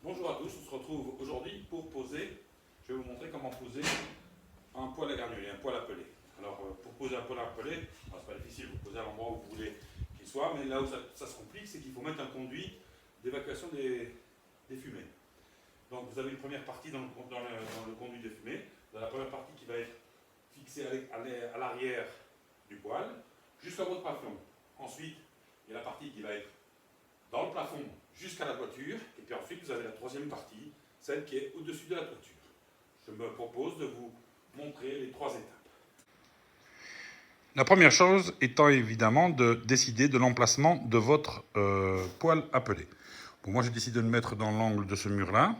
Bonjour à tous, on se retrouve aujourd'hui pour poser, je vais vous montrer comment poser un poêle à granuler, un poêle à peler. Alors pour poser un poêle à peler, c'est pas difficile, vous posez à l'endroit où vous voulez qu'il soit, mais là où ça se complique, c'est qu'il faut mettre un conduit d'évacuation des fumées. Donc vous avez une première partie dans le conduit de fumée, vous avez la première partie qui va être fixée à l'arrière du poêle, jusqu'à votre plafond. Ensuite, il y a la partie qui va être dans le plafond jusqu'à la toiture, et puis ensuite vous avez la troisième partie, celle qui est au-dessus de la toiture. Je me propose de vous montrer les trois étapes. La première chose étant évidemment de décider de l'emplacement de votre poêle à peler. Bon, moi j'ai décidé de le mettre dans l'angle de ce mur-là,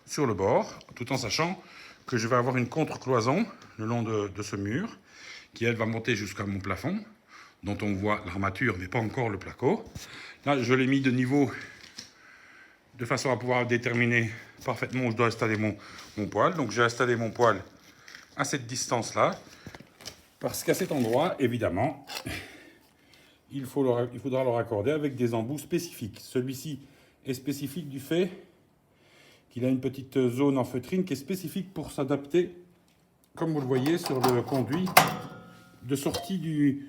sur le bord, tout en sachant que je vais avoir une contre-cloison le long de ce mur, qui elle va monter jusqu'à mon plafond, dont on voit l'armature mais pas encore le placo. Là je l'ai mis de niveau de façon à pouvoir déterminer parfaitement où je dois installer mon poêle. Donc j'ai installé mon poêle à cette distance-là, parce qu'à cet endroit, évidemment, il faudra le raccorder avec des embouts spécifiques. Celui-ci est spécifique du fait qu'il a une petite zone en feutrine qui est spécifique pour s'adapter, comme vous le voyez, sur le conduit de sortie du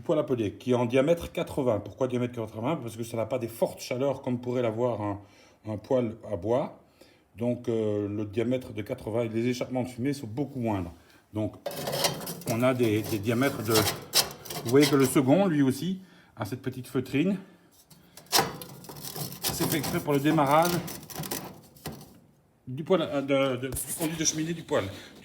poêle à peler, qui est en diamètre 80. Pourquoi diamètre 80? Parce que ça n'a pas des fortes chaleurs comme pourrait l'avoir un poêle à bois. Donc le diamètre de 80 et les échappements de fumée sont beaucoup moindres. Donc on a des diamètres de... Vous voyez que le second, lui aussi, a cette petite feutrine. C'est fait exprès pour le démarrage du poêle, du conduit de cheminée du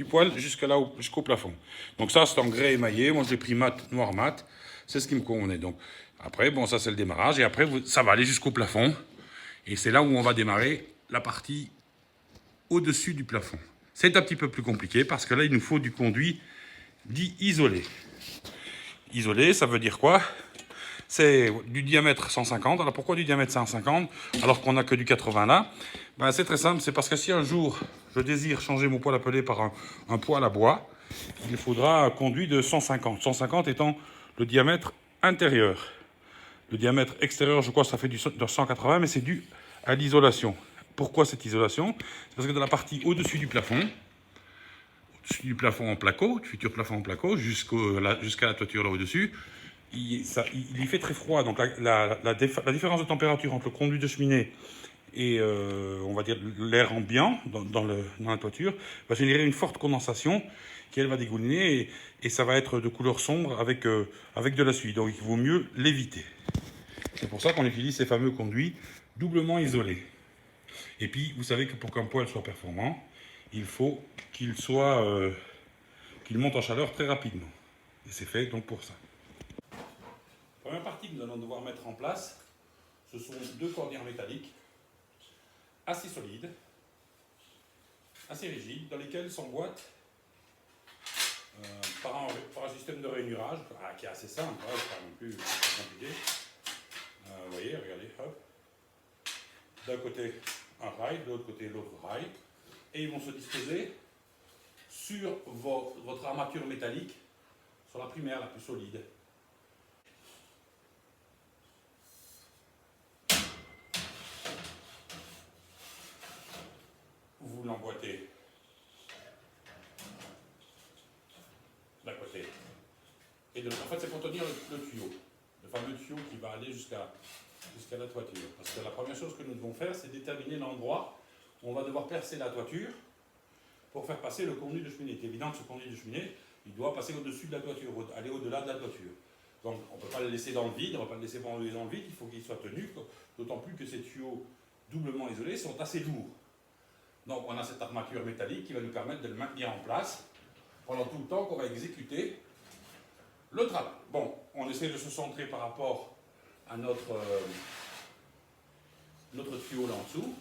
poêle jusqu'au plafond. Donc ça, c'est en grès émaillé. Moi, j'ai pris mat, noir mat. C'est ce qui me convenait. Donc après, bon, ça c'est le démarrage. Et après, ça va aller jusqu'au plafond. Et c'est là où on va démarrer la partie au-dessus du plafond. C'est un petit peu plus compliqué parce que là, il nous faut du conduit dit isolé. Isolé, ça veut dire quoi? C'est du diamètre 150. Alors pourquoi du diamètre 150 alors qu'on n'a que du 80 là? Ben, c'est très simple, c'est parce que si un jour je désire changer mon poêle à peler par un poêle à bois, il faudra un conduit de 150. 150 étant le diamètre intérieur. Le diamètre extérieur, je crois, ça fait de 180, mais c'est dû à l'isolation. Pourquoi cette isolation? C'est parce que dans la partie au-dessus du plafond en placo, du futur plafond en placo, jusqu'à la toiture là au-dessus, il y fait très froid. Donc la différence de température entre le conduit de cheminée et on va dire l'air ambiant dans la toiture va générer une forte condensation qui elle va dégouliner et ça va être de couleur sombre avec de la suie. Donc il vaut mieux l'éviter. C'est pour ça qu'on utilise ces fameux conduits doublement isolés. Et puis vous savez que pour qu'un poêle soit performant, il faut qu'il monte en chaleur très rapidement. Et c'est fait donc pour ça. La première partie que nous allons devoir mettre en place, ce sont deux cordières métalliques assez solides, assez rigides, dans lesquelles s'emboîtent par un système de rainurage qui est assez simple, pas non plus compliqué. Vous voyez, regardez, hop. D'un côté un rail, de l'autre côté l'autre rail, et ils vont se disposer sur votre armature métallique, sur la primaire la plus solide. Vous l'emboîtez d'un côté. Et en fait, c'est pour tenir le tuyau, le fameux tuyau qui va aller jusqu'à la toiture. Parce que la première chose que nous devons faire, c'est déterminer l'endroit où on va devoir percer la toiture pour faire passer le conduit de cheminée. Il est évident que ce conduit de cheminée, il doit passer au-dessus de la toiture, aller au-delà de la toiture. Donc on ne peut pas le laisser dans le vide, on ne va pas le laisser dans le vide, il faut qu'il soit tenu, d'autant plus que ces tuyaux doublement isolés sont assez lourds. Donc on a cette armature métallique qui va nous permettre de le maintenir en place pendant tout le temps qu'on va exécuter le travail. Bon, on essaie de se centrer par rapport à notre tuyau là en dessous.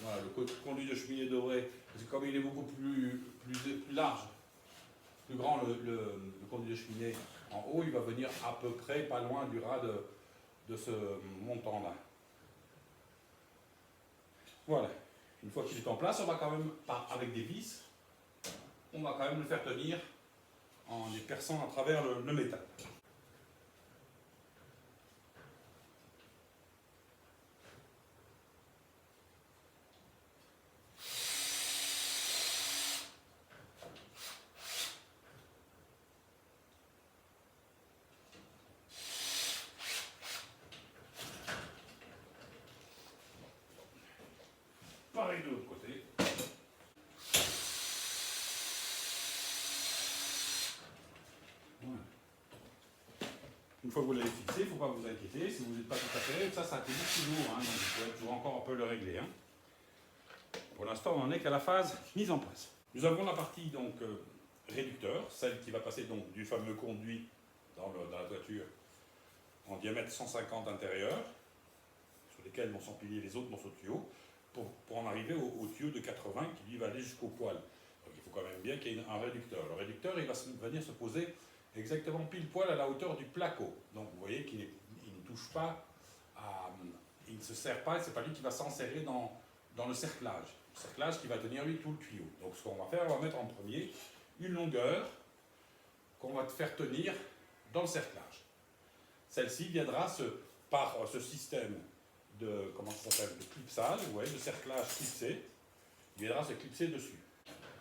Voilà, le conduit de cheminée doré, parce que comme il est beaucoup plus large, plus grand le conduit de cheminée en haut, il va venir à peu près pas loin du ras de ce montant là. Voilà. Une fois qu'il est en place, on va quand même, avec des vis, on va quand même le faire tenir en les perçant à travers le métal. Pareil de l'autre côté. Voilà. Une fois que vous l'avez fixé, il ne faut pas vous inquiéter. Si vous n'êtes pas tout à fait, ça atterrit toujours. Hein, donc il faut toujours encore un peu le régler. Hein. Pour l'instant, on n'en est qu'à la phase mise en place. Nous avons la partie donc réducteur, celle qui va passer donc du fameux conduit dans la toiture en diamètre 150 intérieur, sur lesquels vont s'empiler les autres morceaux de tuyaux, pour en arriver au tuyau de 80 qui lui va aller jusqu'au poil. Donc il faut quand même bien qu'il y ait un réducteur. Le réducteur, il va venir se poser exactement pile poil à la hauteur du placo. Donc vous voyez qu'il ne touche pas, il ne se serre pas, c'est pas lui qui va s'enserrer dans le cerclage. Le cerclage qui va tenir lui tout le tuyau. Donc ce qu'on va faire, on va mettre en premier une longueur qu'on va faire tenir dans le cerclage. Celle-ci viendra par ce système de, comment ça s'appelle, de clipsage, vous voyez, de cerclage clipsé, il viendra se clipser dessus.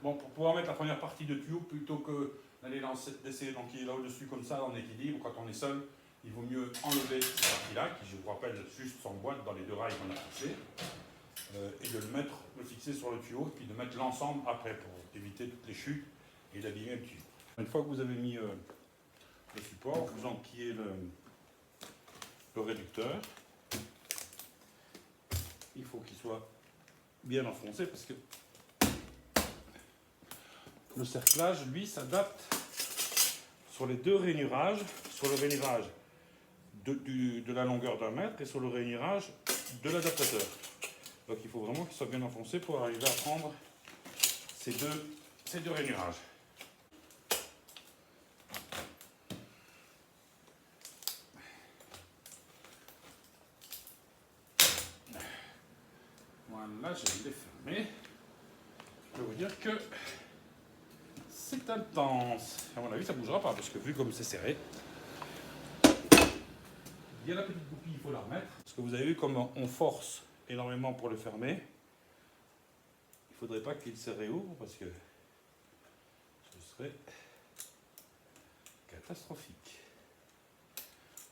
Bon, pour pouvoir mettre la première partie de tuyau, plutôt que d'aller d'essayer d'enquiller là au-dessus comme ça en équilibre, quand on est seul, il vaut mieux enlever cette partie-là, qui je vous rappelle juste s'emboîte dans les deux rails qu'on a fixés, et de le fixer sur le tuyau, et puis de mettre l'ensemble après pour éviter toutes les chutes et d'abîmer le tuyau. Une fois que vous avez mis le support, vous enquillez le réducteur. Il faut qu'il soit bien enfoncé parce que le cerclage, lui, s'adapte sur les deux rainurages, sur le rainurage de la longueur d'1 mètre et sur le rainurage de l'adaptateur. Donc il faut vraiment qu'il soit bien enfoncé pour arriver à prendre ces deux rainurages. Voilà, je l'ai fermé. Je peux vous dire que c'est intense. À mon avis, ça ne bougera pas parce que vu comme c'est serré, il y a la petite goupille, il faut la remettre. Parce que vous avez vu comme on force énormément pour le fermer. Il ne faudrait pas qu'il se réouvre parce que ce serait catastrophique.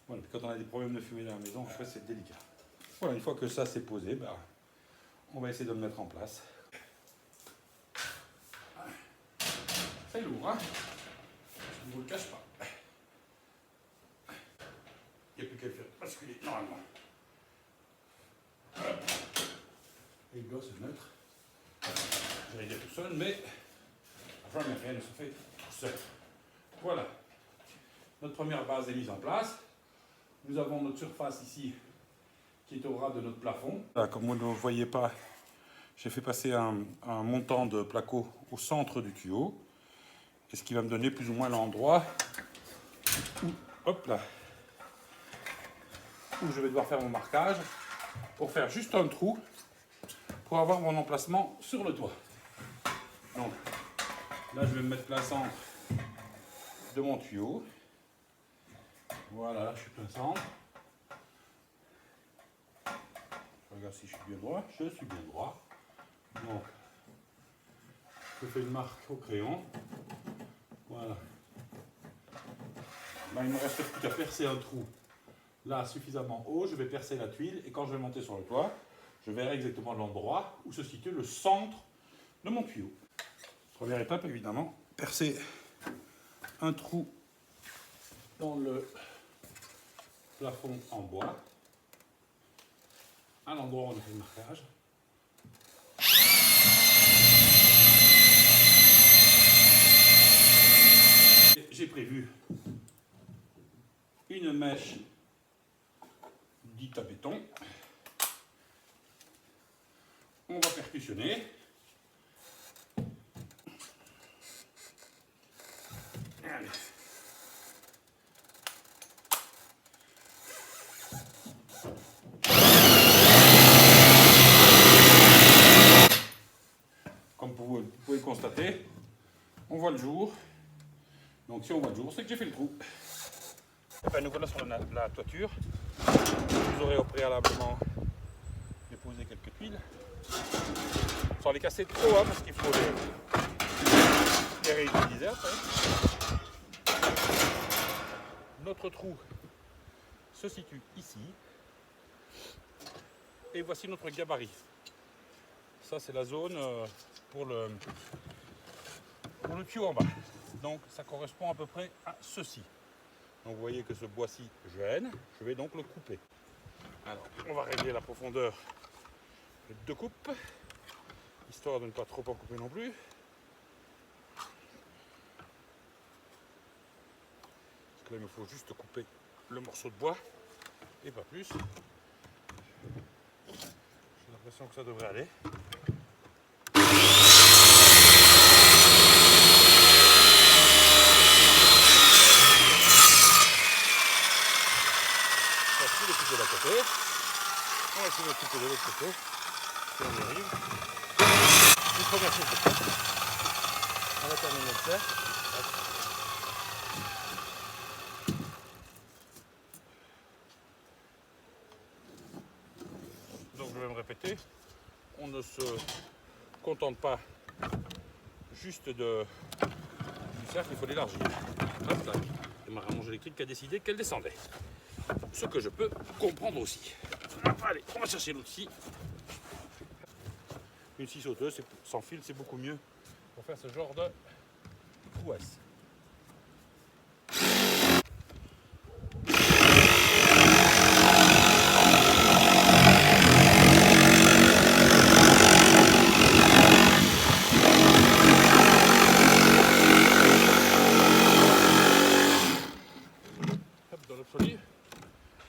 Voilà, quand on a des problèmes de fumée dans la maison, après c'est délicat. Voilà, une fois que ça c'est posé, bah, on va essayer de le mettre en place. C'est lourd, hein? Je ne vous le cache pas. Il n'y a plus qu'à le faire basculer normalement. Et il doit se mettre, j'allais dire tout seul, mais jamais rien ne se fait tout seul. Voilà. Notre première base est mise en place. Nous avons notre surface ici qui est au ras de notre plafond. Là, comme vous ne le voyez pas, j'ai fait passer un montant de placo au centre du tuyau. Et ce qui va me donner plus ou moins l'endroit où, hop là, où je vais devoir faire mon marquage pour faire juste un trou pour avoir mon emplacement sur le toit. Donc là, je vais me mettre plein centre de mon tuyau. Voilà, là, je suis plein centre. Je regarde si je suis bien droit. Je suis bien droit. Donc, je fais une marque au crayon. Voilà. Là, il me reste plus qu'à percer un trou. Là, suffisamment haut, je vais percer la tuile et quand je vais monter sur le toit, je verrai exactement l'endroit où se situe le centre de mon tuyau. Première étape, évidemment, percer un trou dans le plafond en bois, à l'endroit où on a fait le marquage. J'ai prévu une mèche dite à béton. On va percussionner. Allez. Comme vous pouvez le constater, on voit le jour. Donc si on voit le jour, c'est que j'ai fait le trou. Et bien, nous voilà sur la toiture. Vous aurez au préalablement déposé quelques tuiles. Sans les casser trop, hein, parce qu'il faut les réutiliser après. Notre trou se situe ici. Et voici notre gabarit. ça c'est la zone pour le tuyau en bas. Donc ça correspond à peu près à ceci. Donc vous voyez que ce bois-ci gêne, je vais donc le couper. Alors on va régler la profondeur de coupe, histoire de ne pas trop en couper non plus. Parce que là il me faut juste couper le morceau de bois et pas plus. J'ai l'impression que ça devrait aller. De la côté. On va essayer de couper de l'autre côté. Si on y arrive. Une première chose de coupe. On va terminer de faire. Donc je vais me répéter. On ne se contente pas juste du cercle, il faut l'élargir. C'est ma rallonge électrique qui a décidé qu'elle descendait. Ce que je peux comprendre aussi. Allez, on va chercher l'autre scie. Une scie sauteuse, sans fil, c'est beaucoup mieux pour faire ce genre de prouesse.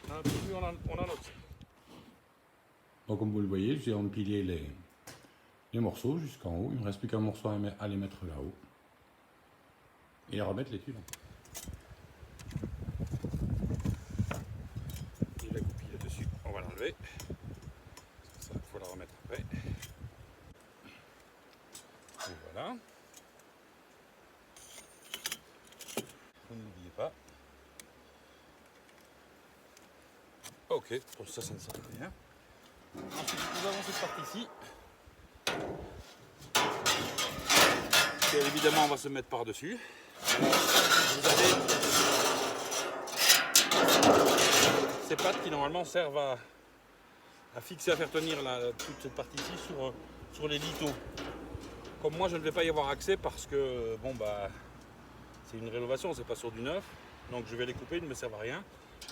Dans l'absolu, on a notre. Donc comme vous le voyez, j'ai empilé les morceaux jusqu'en haut. Il ne me reste plus qu'un morceau à les mettre là-haut. Et à remettre les tuiles. Et la goupille là-dessus, on va l'enlever. Ça, il faut la remettre après. Et voilà. Vous n'oubliez pas. Ok, pour ça, ça ne sert à rien. Ensuite, nous avons cette partie-ci. Et évidemment, on va se mettre par-dessus. Vous avez ces pattes qui normalement servent à fixer, à faire tenir toute cette partie-ci sur les lithos. Comme moi, je ne vais pas y avoir accès parce que bon bah c'est une rénovation, c'est pas sur du neuf. Donc je vais les couper, ils ne me servent à rien.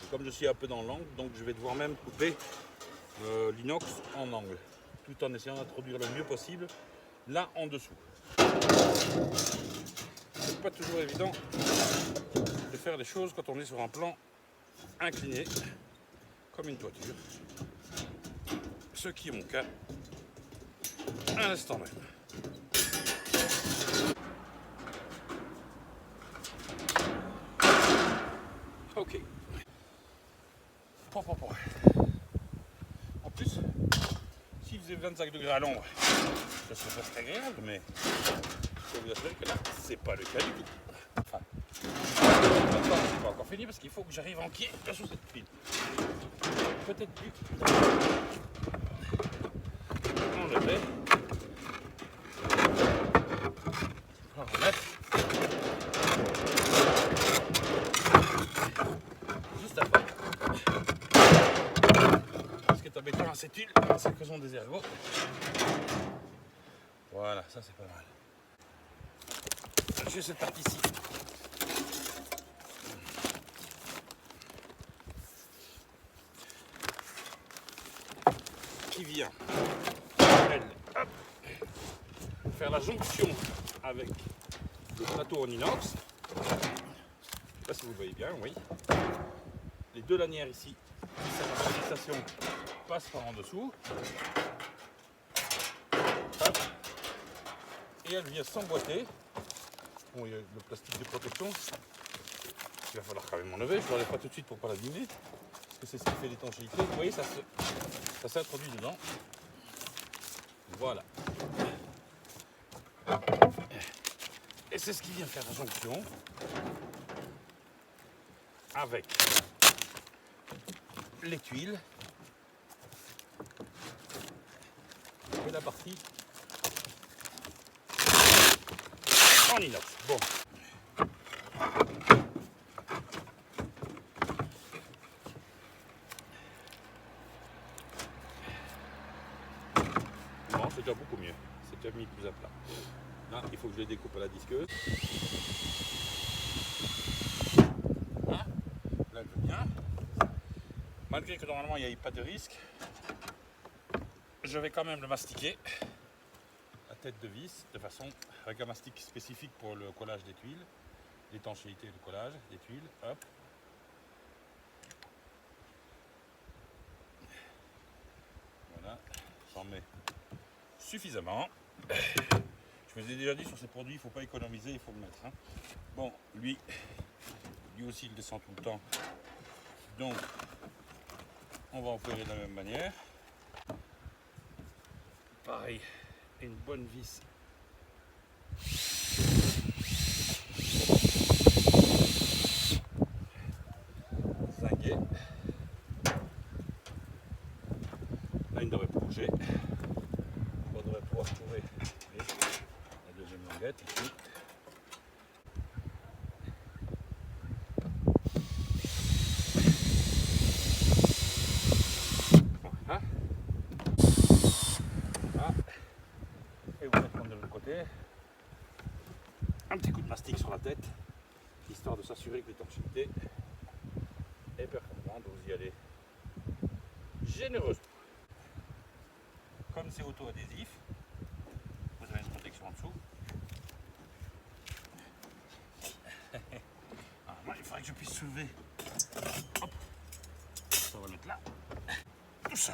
Et comme je suis un peu dans l'angle, donc je vais devoir même couper l'inox en angle, tout en essayant d'introduire le mieux possible là en dessous. C'est pas toujours évident de faire les choses quand on est sur un plan incliné comme une toiture, ce qui est mon cas à l'instant même. Ok. En plus, s'il faisait 25 degrés à l'ombre, ça serait presque agréable, mais je peux vous assurer que là, c'est pas le cas du tout. Enfin, c'est pas encore fini parce qu'il faut que j'arrive en pied sous cette pile. Peut-être plus. On le fait. On va remettre. Juste après. Ce qui est embêtant dans cette huile, c'est que sont des ergots. Voilà, ça c'est pas mal. J'ai cette partie-ci. Qui vient, elle, hop, faire la jonction avec le plateau en inox. Je ne sais pas si vous le voyez bien, oui. Les deux lanières ici, qui servent à la fixation, passent par en dessous. Hop. Et elle vient s'emboîter. Bon, il y a le plastique de protection. Il va falloir quand même enlever. Je ne l'enlève pas tout de suite pour ne pas l'abîmer. Parce que c'est ce qui fait l'étanchéité. Vous voyez, ça s'introduit dedans. Voilà. Et c'est ce qui vient faire la jonction avec les tuiles et la partie en inox. Bon. c'est déjà beaucoup mieux. C'est déjà mis plus à plat. Là, il faut que je les découpe à la disqueuse. Là, je veux bien. Malgré que normalement il n'y ait pas de risque, je vais quand même le mastiquer. La tête de vis, de façon avec un mastic spécifique pour le collage des tuiles, l'étanchéité du collage des tuiles. Hop. Voilà, j'en mets suffisamment. Je vous ai déjà dit sur ces produits, il ne faut pas économiser, il faut le mettre. Hein. Bon, lui aussi il descend tout le temps. Donc, on va opérer de la même manière. Pareil, une bonne vis. Zinguée. Là, il ne devrait pas bouger. On devrait pouvoir trouver la deuxième languette ici. Voilà. Voilà. Et vous faites prendre de l'autre côté. Un petit coup de mastic sur la tête, histoire de s'assurer que l'étanchéité est performante. Vous y allez généreusement. Comme c'est auto-adhésif, vous avez une protection en dessous. Alors, moi, il faudrait que je puisse soulever. Hop. Ça va le mettre là. Tout ça.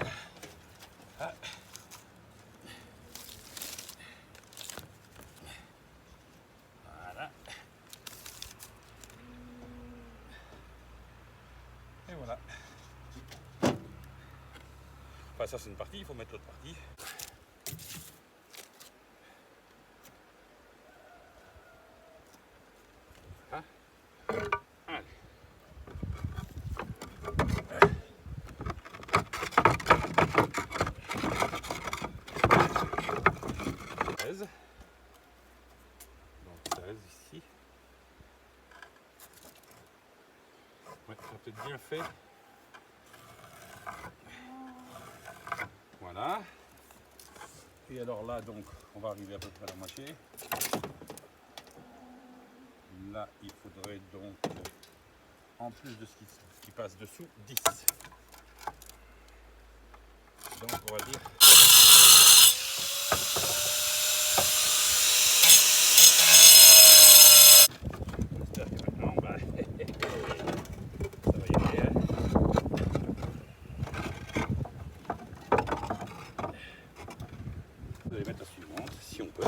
Ah. Voilà. Et voilà. Enfin, ça c'est une partie, il faut mettre l'autre partie. Ah. Allez. 13. Donc 13 ici. Ouais, ça a peut-être bien fait. Voilà. Et alors là, donc, on va arriver à peu près à la moitié. Là, il faudrait donc, en plus de ce qui passe dessous, 10. Donc, on va dire... J'espère que maintenant, bah, ça va y aller. Hein. Vous allez mettre la suivante, si on peut.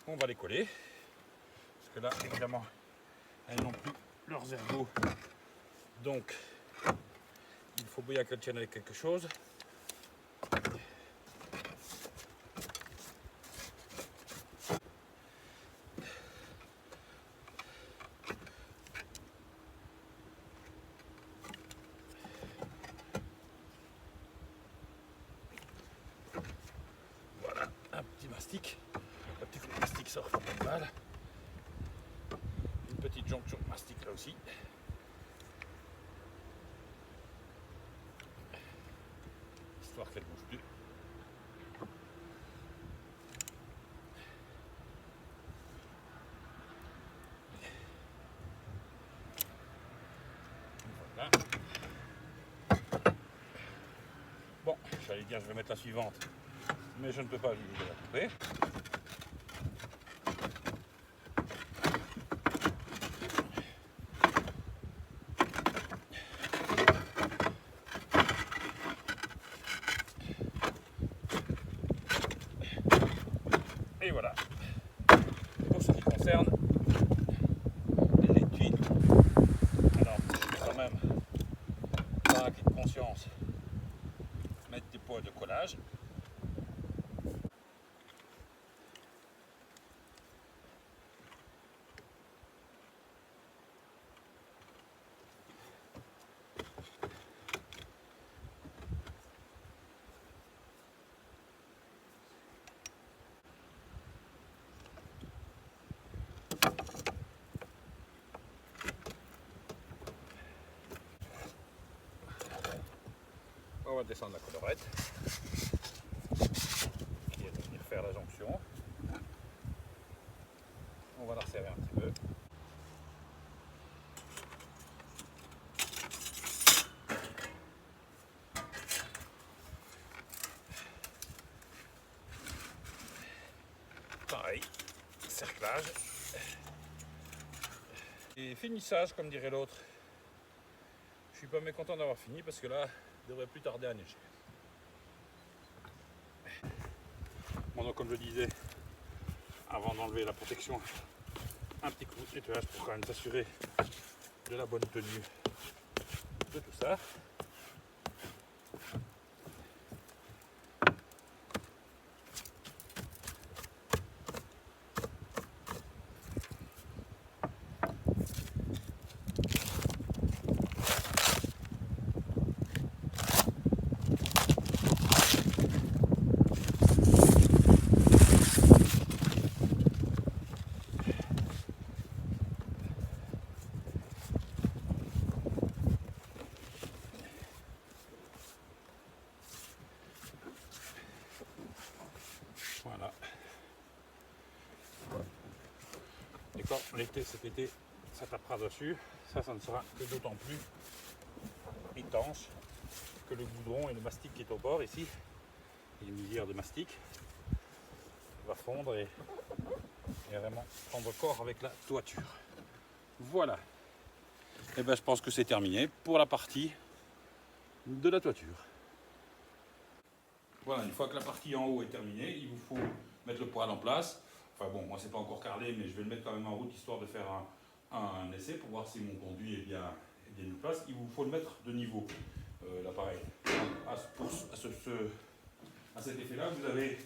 On va les coller, parce que là, évidemment, elles n'ont plus leurs ergots. Donc, il faut bien qu'elles tiennent avec quelque chose. Voilà, un petit mastic. Un petit coup de mastic sort pas de mal. Une petite jonction de mastic là aussi. Histoire qu'elle ne bouge plus. Voilà. Bon, j'allais dire je vais mettre la suivante, mais je ne peux pas vu que je vais la couper. Et voilà. Pour ce qui concerne les tuiles. Alors, je vais quand même, par acquis de conscience, mettre des poids de collage. On va descendre la collerette. Et venir faire la jonction. On va la resserrer un petit peu. Pareil, cerclage. Et finissage, comme dirait l'autre. Je suis pas mécontent d'avoir fini parce que là, il devrait plus tarder à neiger. Bon, donc comme je disais, avant d'enlever la protection, un petit coup de nettoyage pour quand même s'assurer de la bonne tenue de tout ça. Voilà. Et quand l'été, cet été, ça tapera dessus, ça ne sera que d'autant plus étanche que le goudron et le mastic qui est au bord ici, et une lisière de mastic, va fondre et vraiment prendre corps avec la toiture. Voilà. Et bien je pense que c'est terminé pour la partie de la toiture. Voilà, une fois que la partie en haut est terminée, il vous faut mettre le poêle en place. Enfin bon, moi c'est pas encore carrelé, mais je vais le mettre quand même en route histoire de faire un essai pour voir si mon conduit est bien mis en place. Il vous faut le mettre de niveau, l'appareil. À cet effet-là, vous avez,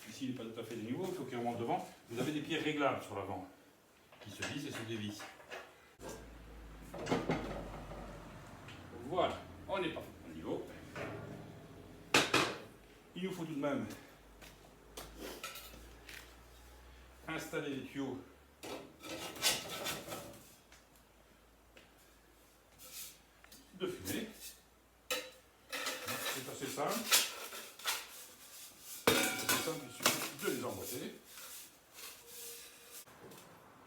ici il n'est pas tout à fait de niveau, il faut qu'il remonte devant, vous avez des pieds réglables sur l'avant, qui se vissent et se dévissent. Voilà, on est parfaitement au niveau. Il nous faut tout de même installer les tuyaux de fumée. C'est assez simple. C'est simple, il suffit de les emboîter.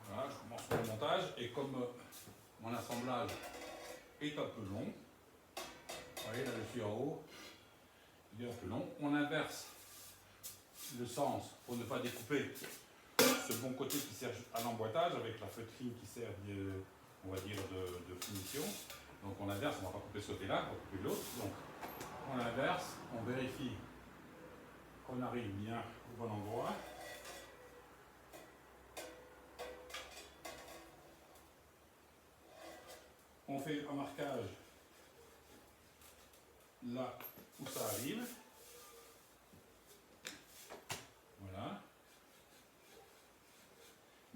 Voilà, je commence le montage et comme mon assemblage est un peu long, vous voyez là je suis en haut, il est un peu long, on inverse le sens pour ne pas découper ce bon côté qui sert à l'emboîtage avec la feutrine qui sert on va dire de finition. Donc on inverse, on ne va pas couper ce côté-là, on va couper l'autre. Donc on inverse, on vérifie qu'on arrive bien au bon endroit. On fait un marquage là où ça arrive. Voilà.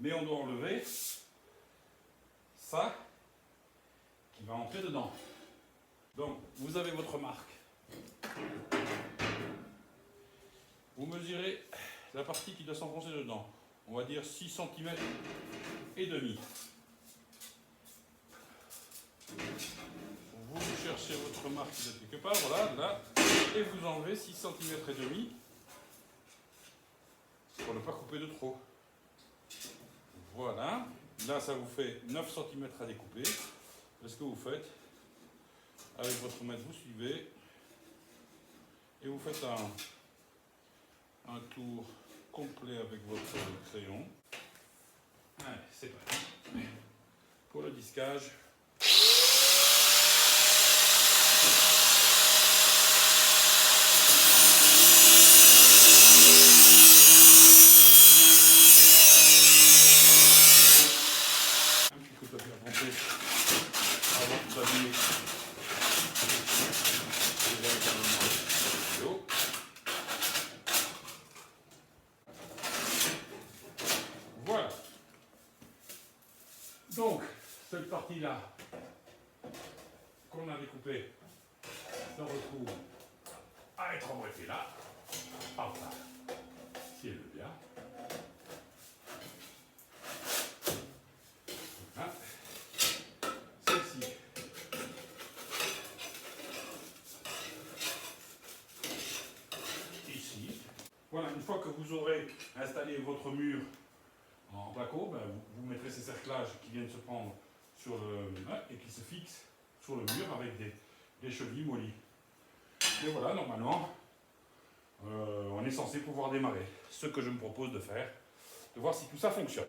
Mais on doit enlever ça qui va entrer dedans. Donc vous avez votre marque. Vous mesurez la partie qui doit s'enfoncer dedans. On va dire 6 cm et demi. Vous cherchez votre marque qui doit être quelque part, voilà, là, et vous enlevez 6 cm et demi pour ne pas couper de trop. Voilà, là ça vous fait 9 cm à découper. Ce que vous faites, avec votre mètre, vous suivez et vous faites un tour complet avec votre crayon. Allez, c'est parti pour le disquage. Voilà. Donc, cette partie-là qu'on a découpée se retrouve à être emboîtée là, par là, si elle veut bien. Voilà. Celle-ci Voilà, une fois que vous aurez installé votre mur en placo, ben, vous mettrez ces cerclages qui viennent se prendre sur le, et qui se fixent sur le mur avec des chevilles mollies. Et voilà, normalement, on est censé pouvoir démarrer. Ce que je me propose de faire, de voir si tout ça fonctionne.